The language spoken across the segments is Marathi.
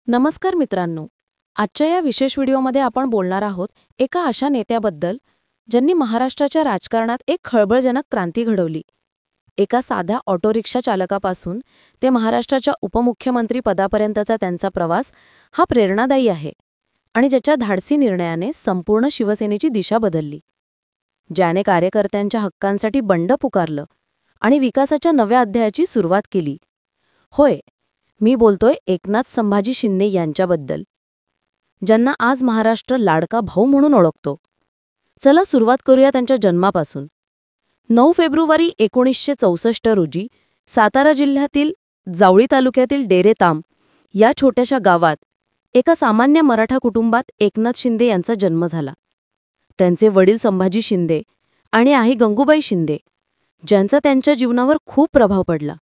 नमस्कार मित्रांनो. आजच्या या विशेष व्हिडिओमध्ये आपण बोलणार आहोत एका अशा नेत्याबद्दल ज्यांनी महाराष्ट्राच्या राजकारणात एक खळबळजनक क्रांती घडवली. एका साध्या ऑटो रिक्षा चालकापासून ते महाराष्ट्राच्या उपमुख्यमंत्री पदापर्यंतचा त्यांचा प्रवास हा प्रेरणादायी आहे आणि ज्याच्या धाडसी निर्णयाने संपूर्ण शिवसेनेची दिशा बदलली. ज्याने कार्यकर्त्यांच्या हक्कांसाठी बंड पुकारलं आणि विकासाच्या नव्या अध्यायाची सुरुवात केली. होय, मी बोलतोय एकनाथ संभाजी शिंदे यांच्याबद्दल, ज्यांना आज महाराष्ट्र लाडका भाऊ म्हणून ओळखतो. चला सुरुवात करूया त्यांच्या जन्मापासून. 9 फेब्रुवारी 1964 रोजी सातारा जिल्ह्यातील जावळी तालुक्यातील डेरेताम या छोट्याशा गावात एका सामान्य मराठा कुटुंबात एकनाथ शिंदे यांचा जन्म झाला. त्यांचे वडील संभाजी शिंदे आणि आई गंगूबाई शिंदे, ज्यांचा त्यांच्या जीवनावर खूप प्रभाव पडला.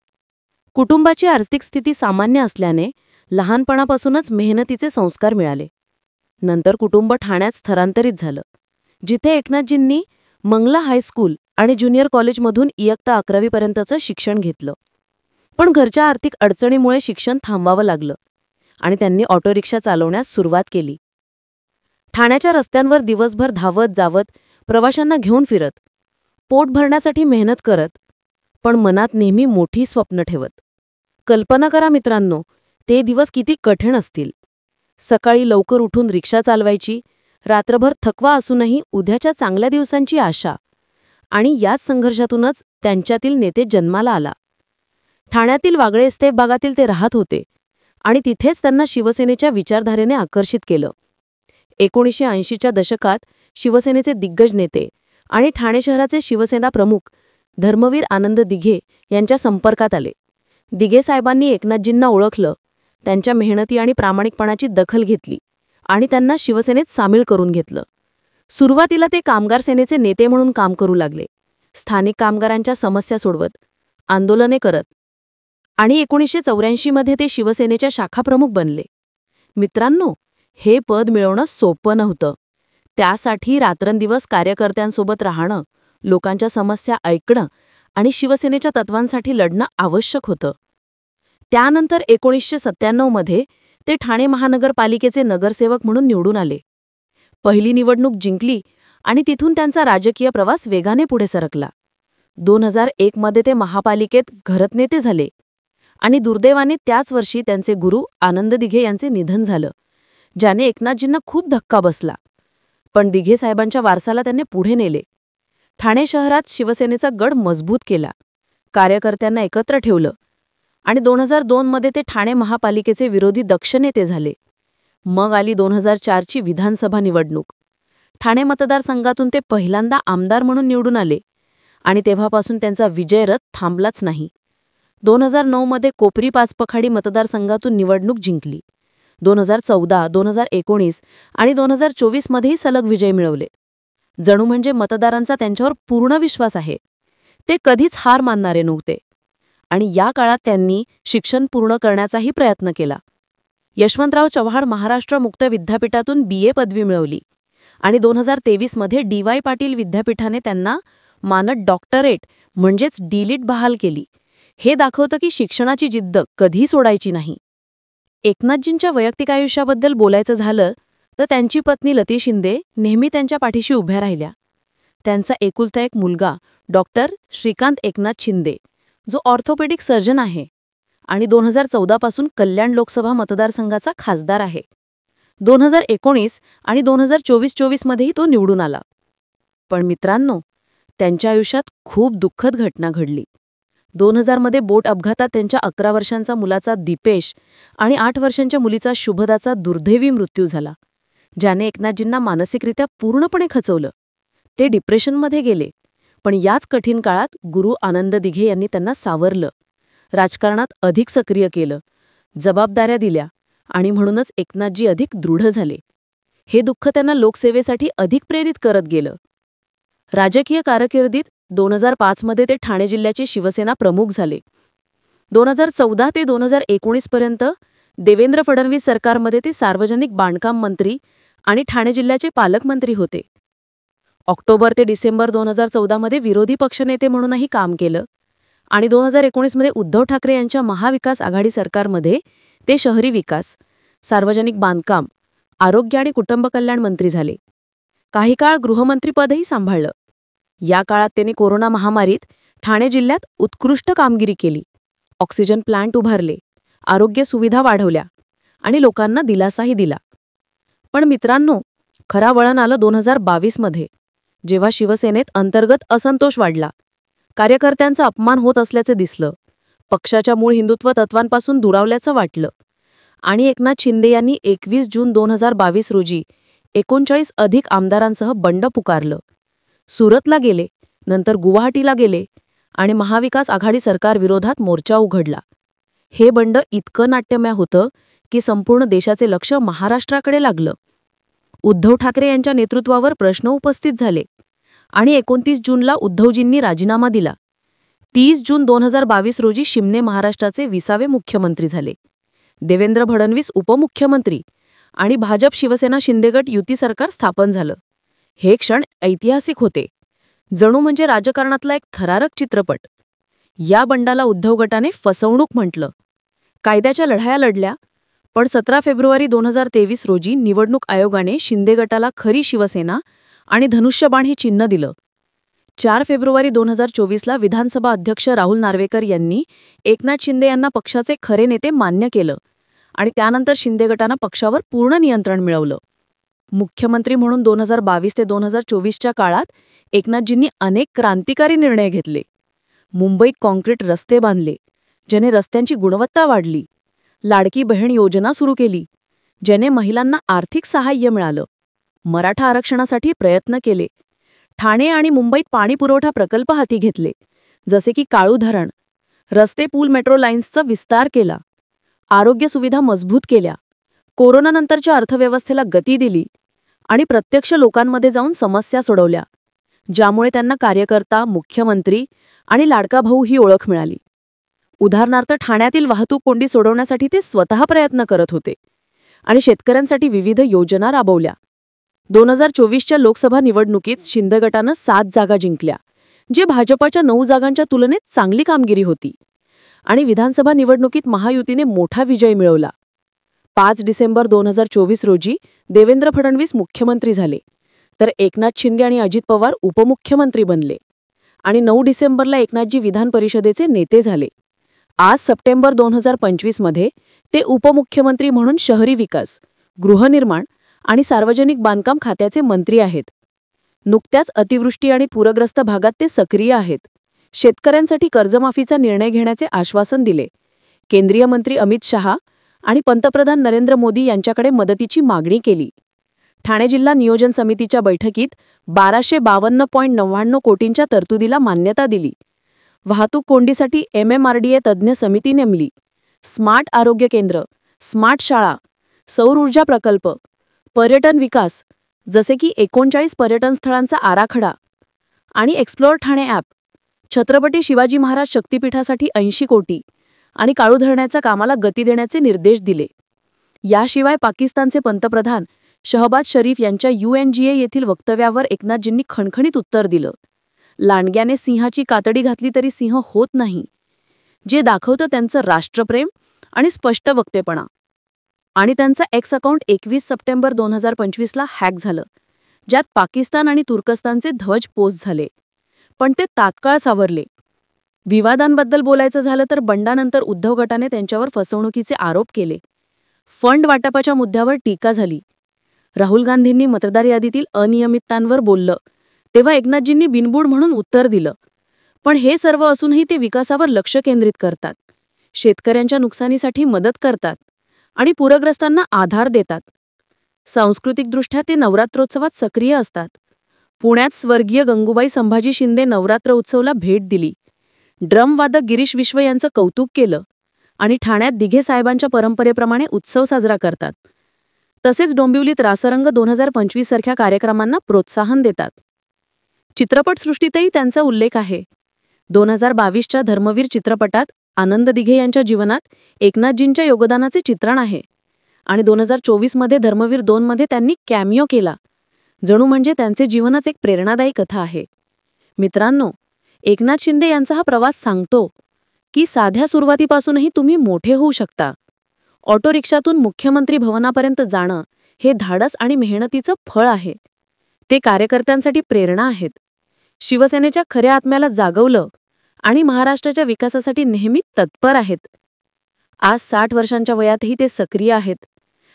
कुटुंबाची आर्थिक स्थिती सामान्य असल्याने लहानपणापासूनच मेहनतीचे संस्कार मिळाले. नंतर कुटुंब ठाण्यात स्थलांतरित झालं, जिथे एकनाथजींनी मंगला हायस्कूल आणि ज्युनियर कॉलेजमधून इयत्ता 11वी पर्यंतचं शिक्षण घेतलं. पण घरच्या आर्थिक अडचणीमुळे शिक्षण थांबवावं लागलं आणि त्यांनी ऑटो रिक्षा चालवण्यास सुरुवात केली. ठाण्याच्या रस्त्यांवर दिवसभर धावत जावत, प्रवाशांना घेऊन फिरत, पोट भरण्यासाठी मेहनत करत, पण मनात नेहमी मोठी स्वप्न ठेवत. कल्पना करा मित्रांनो, ते दिवस किती कठीण असतील. सकाळी लवकर उठून रिक्षा चालवायची, रात्रभर थकवा असूनही उद्याच्या चांगल्या दिवसांची आशा. आणि याच संघर्षातूनच त्यांच्यातील नेते जन्माला आला. ठाण्यातील वागळे इस्टेट भागातील ते राहत होते आणि तिथेच त्यांना शिवसेनेच्या विचारधारेने आकर्षित केलं. 1980च्या दशकात शिवसेनेचे दिग्गज नेते आणि ठाणे शहराचे शिवसेना प्रमुख धर्मवीर आनंद दिघे यांच्या संपर्कात आले. दिघे साहेबांनी एकनाथजींना ओळखलं, त्यांच्या मेहनती आणि प्रामाणिकपणाची दखल घेतली आणि त्यांना शिवसेनेत सामील करून घेतलं. सुरुवातीला ते कामगार सेनेचे नेते म्हणून काम करू लागले, स्थानिक कामगारांच्या समस्या सोडवत, आंदोलने करत. आणि 1984 मध्ये ते शिवसेनेच्या शाखाप्रमुख बनले. मित्रांनो, हे पद मिळवणं सोपं नव्हतं. त्यासाठी रात्रंदिवस कार्यकर्त्यांसोबत राहणं, लोकांच्या समस्या ऐकणं आणि शिवसेनेच्या तत्वांसाठी लढणं आवश्यक होतं. त्यानंतर 1997 मध्ये ते ठाणे महानगरपालिकेचे नगरसेवक म्हणून निवडून आले. पहिली निवडणूक जिंकली आणि तिथून त्यांचा राजकीय प्रवास वेगाने पुढे सरकला. 2001 मध्ये ते महापालिकेत घरनेते झाले आणि दुर्दैवाने त्याच वर्षी त्यांचे गुरु आनंद दिघे यांचे निधन झालं, ज्याने एकनाथजींना खूप धक्का बसला. पण दिघे साहेबांच्या वारसाला त्यांनी पुढे नेले. ठाणे शहरात शिवसेनेचा गड मजबूत केला, कार्यकर्त्यांना एकत्र ठेवलं आणि 2002 मध्ये ते ठाणे महापालिकेचे विरोधी दक्ष नेते झाले. मग आली 2004ची विधानसभा निवडणूक. ठाणे मतदारसंघातून ते पहिल्यांदा आमदार म्हणून निवडून आले आणि तेव्हापासून त्यांचा विजयरथ थांबलाच नाही. 2009 मध्ये कोपरी पाचपखाडी मतदारसंघातून निवडणूक जिंकली. 2014, 2019 आणि 2024 मध्येही सलग विजय मिळवले. जणू म्हणजे मतदारांचा त्यांच्यावर पूर्ण विश्वास आहे. ते कधीच हार मानणारे नव्हते आणि या काळात त्यांनी शिक्षण पूर्ण करण्याचाही प्रयत्न केला. यशवंतराव चव्हाण महाराष्ट्र मुक्त विद्यापीठातून BA पदवी मिळवली आणि 2023 मध्ये DY पाटील विद्यापीठाने त्यांना मानद डॉक्टरेट म्हणजेच D.Litt बहाल केली. हे दाखवतं की शिक्षणाची जिद्द कधी सोडायची नाही. एकनाथजींच्या वैयक्तिक आयुष्याबद्दल बोलायचं झालं तर त्यांची पत्नी लती शिंदे नेहमी त्यांच्या पाठीशी उभ्या राहिल्या. त्यांचा एकुलता एक मुलगा डॉक्टर श्रीकांत एकनाथ शिंदे, जो ऑर्थोपेडिक सर्जन आहे आणि 2014 पासून कल्याण लोकसभा मतदारसंघाचा खासदार आहे. 2019 आणि 2024 मध्येही तो निवडून आला. पण मित्रांनो, त्यांच्या आयुष्यात खूप दुःखद घटना घडली. 2000 मध्ये बोट अपघातात त्यांच्या 11 वर्षांचा मुलाचा दीपेश आणि 8 वर्षांच्या मुलीचा शुभदाचा दुर्दैवी मृत्यू झाला, ज्याने एकनाथजींना मानसिकरित्या पूर्णपणे खचवलं. ते डिप्रेशनमध्ये गेले. पण याच कठीण काळात गुरु आनंद दिघे यांनी त्यांना सावरलं, राजकारणात अधिक सक्रिय केलं, जबाबदाऱ्या दिल्या आणि म्हणूनच एकनाथजी अधिक दृढ झाले. हे दुःख त्यांना लोकसेवेसाठी अधिक प्रेरित करत गेलं. राजकीय कारकिर्दीत 2005 मध्ये ते ठाणे जिल्ह्याचे शिवसेना प्रमुख झाले. 2014 ते 2019 पर्यंत देवेंद्र फडणवीस सरकारमध्ये ते सार्वजनिक बांधकाम मंत्री आणि ठाणे जिल्ह्याचे पालकमंत्री होते. ऑक्टोबर ते डिसेंबर 2014 मध्ये विरोधी पक्षनेते म्हणूनही काम केलं आणि 2019 मध्ये उद्धव ठाकरे यांच्या महाविकास आघाडी सरकारमध्ये ते शहरी विकास, सार्वजनिक बांधकाम, आरोग्य आणि कुटुंब कल्याण मंत्री झाले. काही काळ गृहमंत्रीपदही सांभाळलं. या काळात त्यांनी कोरोना महामारीत ठाणे जिल्ह्यात उत्कृष्ट कामगिरी केली. ऑक्सिजन प्लांट उभारले, आरोग्य सुविधा वाढवल्या आणि लोकांना दिलासाही दिला. पण मित्रांनो, खरा वळण आलं 2022 मध्ये, जेव्हा शिवसेनेत अंतर्गत असंतोष वाढला. कार्यकर्त्यांचा अपमान होत असल्याचे दिसलं. पक्षाच्या मूळ हिंदुत्व तत्वांपासून दुरावल्याचं वाटलं. आणि एकनाथ शिंदे यांनी 21 जून 2022 रोजी 39 अधिक आमदारांसह बंड पुकारलं. सुरतला गेले, नंतर गुवाहाटीला गेले आणि महाविकास आघाडी सरकार विरोधात मोर्चा उघडला. हे बंड इतकं नाट्यमय होतं की संपूर्ण देशाचे लक्ष महाराष्ट्राकडे लागलं. उद्धव ठाकरे यांच्या नेतृत्वावर प्रश्न उपस्थित झाले आणि 29 जूनला उद्धवजींनी राजीनामा दिला. 30 जून 2022 रोजी शिंदे महाराष्ट्राचे 20वे मुख्यमंत्री झाले. देवेंद्र फडणवीस उपमुख्यमंत्री आणि भाजप शिवसेना शिंदेगट युती सरकार स्थापन झालं. हे क्षण ऐतिहासिक होते, जणू म्हणजे राजकारणातला एक थरारक चित्रपट. या बंडाला उद्धव गटाने फसवणूक म्हटलं. कायद्याच्या लढाया लढल्या, पण 17 फेब्रुवारी 2023 रोजी निवडणूक आयोगाने शिंदे गटाला खरी शिवसेना आणि धनुष्यबाण हे चिन्ह दिलं. 4 फेब्रुवारी 2024ला विधानसभा अध्यक्ष राहुल नार्वेकर यांनी एकनाथ शिंदे यांना पक्षाचे खरे नेते मान्य केलं आणि त्यानंतर शिंदे गटानं पक्षावर पूर्ण नियंत्रण मिळवलं. मुख्यमंत्री म्हणून 2022 ते 2024च्या काळात एकनाथजींनी अनेक क्रांतिकारी निर्णय घेतले. मुंबईत कॉन्क्रीट रस्ते बांधले, ज्याने रस्त्यांची गुणवत्ता वाढली. लाडकी बहीण योजना सुरू केली, ज्याने महिलांना आर्थिक सहाय्य मिळालं. मराठा आरक्षणासाठी प्रयत्न केले. ठाणे आणि मुंबईत पाणीपुरवठा प्रकल्प हाती घेतले, जसे की काळू धरण. रस्ते, पूल, मेट्रो लाईन्सचा विस्तार केला. आरोग्य सुविधा मजबूत केल्या. कोरोनानंतरच्या अर्थव्यवस्थेला गती दिली आणि प्रत्यक्ष लोकांमध्ये जाऊन समस्या सोडवल्या, ज्यामुळे त्यांना कार्यकर्ता, मुख्यमंत्री आणि लाडका भाऊ ही ओळख मिळाली. उदाहरणार्थ, ठाण्यातील वाहतूक कोंडी सोडवण्यासाठी ते स्वतः प्रयत्न करत होते आणि शेतकऱ्यांसाठी विविध योजना राबवल्या. 2024च्या लोकसभा निवडणुकीत शिंदे गटानं 7 जागा जिंकल्या, जे भाजपाच्या 9 जागांच्या तुलनेत चांगली कामगिरी होती. आणि विधानसभा निवडणुकीत महायुतीने मोठा विजय मिळवला. 5 डिसेंबर 2024 रोजी देवेंद्र फडणवीस मुख्यमंत्री झाले, तर एकनाथ शिंदे आणि अजित पवार उपमुख्यमंत्री बनले. आणि 9 डिसेंबरला एकनाथजी विधान परिषदेचे नेते झाले. आज सप्टेंबर 2025 मध्ये ते उपमुख्यमंत्री म्हणून शहरी विकास, गृहनिर्माण आणि सार्वजनिक बांधकाम खात्याचे मंत्री आहेत. नुकत्याच अतिवृष्टी आणि पूरग्रस्त भागात ते सक्रिय आहेत. शेतकऱ्यांसाठी कर्जमाफीचा निर्णय घेण्याचे आश्वासन दिले. केंद्रीय मंत्री अमित शहा आणि पंतप्रधान नरेंद्र मोदी यांच्याकडे मदतीची मागणी केली. ठाणे जिल्हा नियोजन समितीच्या बैठकीत 1252.99 कोटींच्या तरतुदीला मान्यता दिली. वाहतूक कोंडीसाठी MMRDA तज्ज्ञ समिती नेमली. स्मार्ट आरोग्य केंद्र, स्मार्ट शाळा, सौर ऊर्जा प्रकल्प, पर्यटन विकास, जसे की 39 पर्यटन स्थळांचा आराखडा आणि एक्सप्लोअर ठाणे ॲप, छत्रपती शिवाजी महाराज शक्तिपीठासाठी 80 कोटी आणि काळू धरणाच्या कामाला गती देण्याचे निर्देश दिले. याशिवाय पाकिस्तानचे पंतप्रधान शहबाज शरीफ यांच्या UNGA येथील वक्तव्यावर एकनाथजींनी खणखणीत उत्तर दिलं. लांडग्याने सिंहाची कातडी घातली तरी सिंह होत नाही, जे दाखवतं त्यांचं राष्ट्रप्रेम आणि स्पष्ट वक्तेपणा. आणि त्यांचा एक्स अकाउंट 21 सप्टेंबर 2025ला हॅक झालं, ज्यात पाकिस्तान आणि तुर्कस्तानचे ध्वज पोस्ट झाले, पण ते तात्काळ सावरले. विवादांबद्दल बोलायचं झालं तर बंडानंतर उद्धव गटाने त्यांच्यावर फसवणुकीचे आरोप केले. फंड वाटपाच्या मुद्द्यावर टीका झाली. राहुल गांधींनी मतदार यादीतील अनियमिततांवर बोललं, तेव्हा एकनाथजींनी बिनबुड म्हणून उत्तर दिलं. पण हे सर्व असूनही ते विकासावर लक्ष केंद्रित करतात, शेतकऱ्यांच्या नुकसानीसाठी मदत करतात आणि पूरग्रस्तांना आधार देतात. सांस्कृतिकदृष्ट्या ते नवरात्रोत्सवात सक्रिय असतात. पुण्यात स्वर्गीय गंगूबाई संभाजी शिंदे नवरात्र उत्सवला भेट दिली. ड्रमवादक गिरीश विश्व यांचं कौतुक केलं आणि ठाण्यात दिघे साहेबांच्या परंपरेप्रमाणे उत्सव साजरा करतात. तसेच डोंबिवलीत रासरंग 2025 सारख्या कार्यक्रमांना प्रोत्साहन देतात. चित्रपटसृष्टीतही त्यांचा उल्लेख आहे. 2022च्या धर्मवीर चित्रपटात आनंद दिघे यांच्या जीवनात एकनाथजींच्या योगदानाचे चित्रण आहे आणि 2024 मध्ये धर्मवीर 2 मध्ये त्यांनी कॅमिओ केला. जणू म्हणजे त्यांचे जीवनच एक प्रेरणादायी कथा आहे. मित्रांनो, एकनाथ शिंदे यांचा हा प्रवास सांगतो की साध्या सुरुवातीपासूनही तुम्ही मोठे होऊ शकता. ऑटो रिक्षातून मुख्यमंत्री भवनापर्यंत जाणं हे धाडस आणि मेहनतीचं फळ आहे. ते कार्यकर्त्यांसाठी प्रेरणा आहेत. शिवसेनेच्या खऱ्या आत्म्याला जागवलं आणि महाराष्ट्राच्या विकासासाठी नेहमी तत्पर आहेत. आज 60 वर्षांच्या वयातही ते सक्रिय आहेत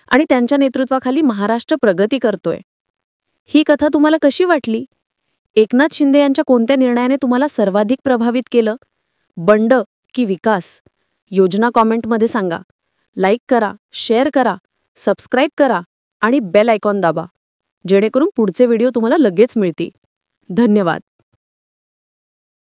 आणि त्यांच्या नेतृत्वाखाली महाराष्ट्र प्रगती करतोय. ही कथा तुम्हाला कशी वाटली? एकनाथ शिंदे यांच्या कोणत्या निर्णयाने तुम्हाला सर्वाधिक प्रभावित केलं? बंड की विकास? योजना कॉमेंटमध्ये सांगा. लाईक करा, शेअर करा, सबस्क्राईब करा आणि बेल आयकॉन दाबा, जेणेकरून पुढचे व्हिडिओ तुम्हाला लगेच मिळतील. धन्यवाद.